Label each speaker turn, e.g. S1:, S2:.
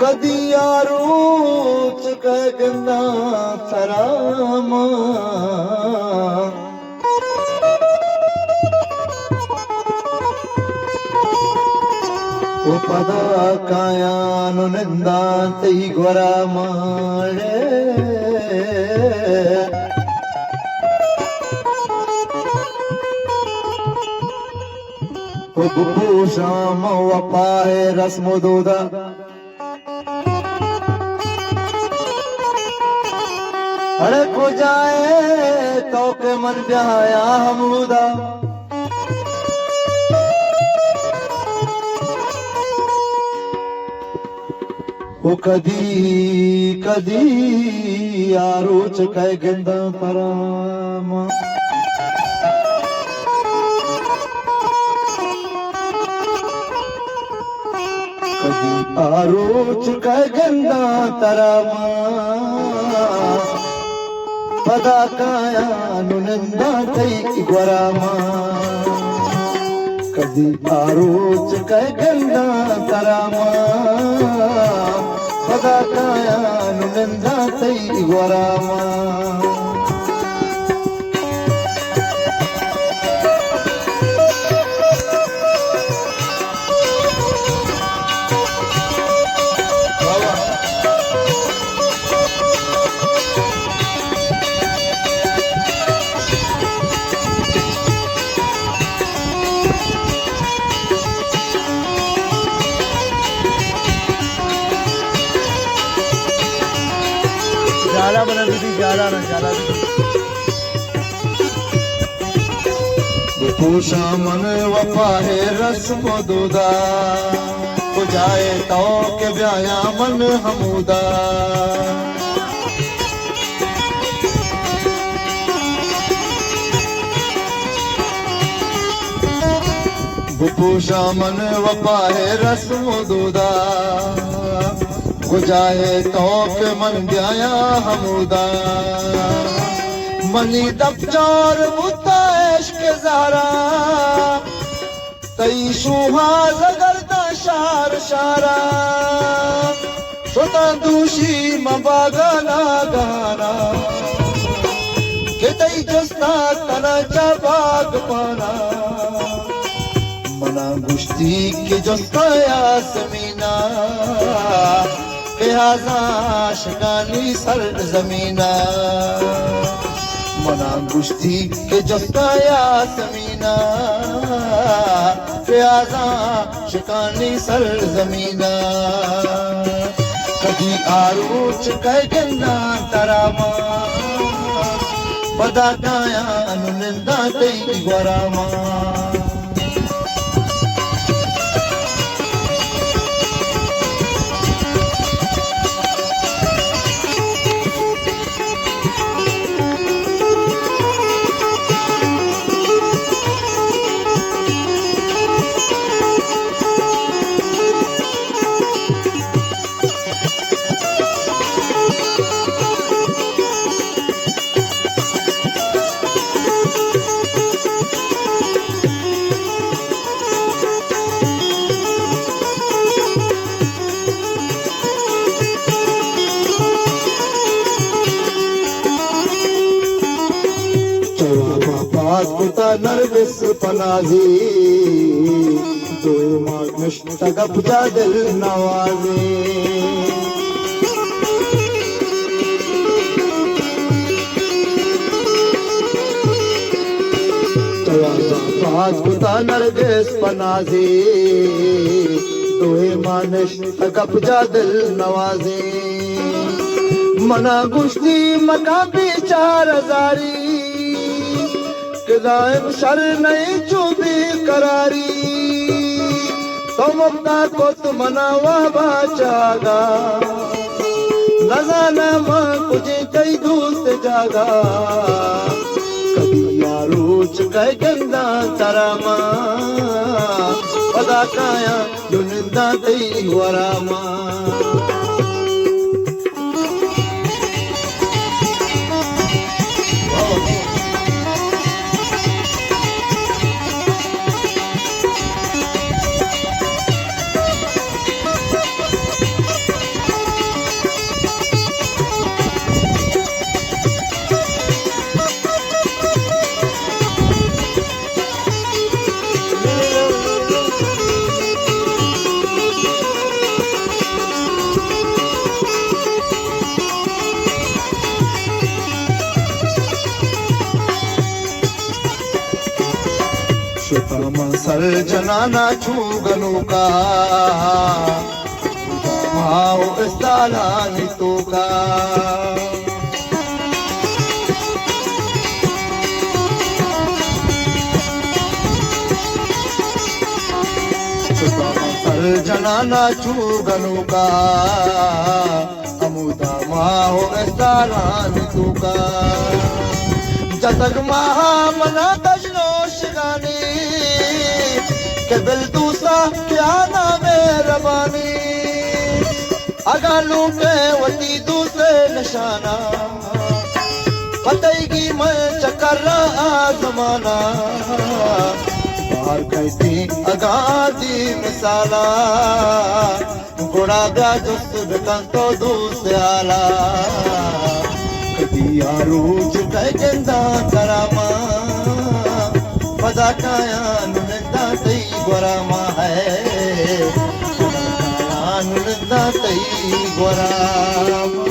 S1: कदी यारूच कहना सरामा पदा कायानु निंदा तई गोरा मारे शाम वपाए रस्म दूदा अरे को जाए तो के मन ब्याया हमूदा वो कदी कदी यारोच कह गंदा परामा कदी आरोच कह गंदा तरामा पदा काया नुनंदा तई गोरामा कदी आरोच कह गंदा तरामा पदा काया नुनंदा तई गोरामा जाला बना दीदी जाला ना जाला पूषा मन वफा है रस्म दूदा को जाए तो के ब्याया मन हमूदा पूषा मन वफा है रस्म दूदा गुजाए तो के मन ब्याया हमूदा मनी दफ्तर मुताश के जारा तई सुहाज गर्दा शार शारा सोता दूषी मबागना गाना के तई जस्ता तना बाग पाना मना गुश्ती के जस्ता यासमीना शिकानी सर्द जमीना मना गुश्ती के जफ्ताया जमीना प्याजा शिकानी सर्द जमीना कभी आरोच कह गन्ना तरामा पदा काया नुनिंदा तई गोरामा कुता नरगिस पनाजी दो मुश्तगब जा दिल नवाजी कुता नरगिस पनाजी दो मुश्तगब जा दिल नवाजी मना गुश्ती मका बेचार जारी दायम शर नहीं चुबी करारी तुम अपना को तुम मनावा बाचागा नजाना माँ कुछ कई दूत जागा कभी यारोच कह गंदा तरामा पदा काया दुनिंदा तई वरामा सर जनाना छू गनु का भाव इस्ताला नितो का सर जनाना छू गनु का अमुदा माहो इस्ताला नितो का जतक महा मना तजनोश गानी के बिल दूसा क्या ना मेहरबानी अगालू के वती दूसरे निशाना पतेगी मैं चकर जमाना बाहर कहती अगादी मिसाला गुड़ा ब्या जुस्त बिकन तो दूसरे आला रूज कहंदा करामा मजा काया नुनदा तई गोरामा है नुनदा तई गोरामा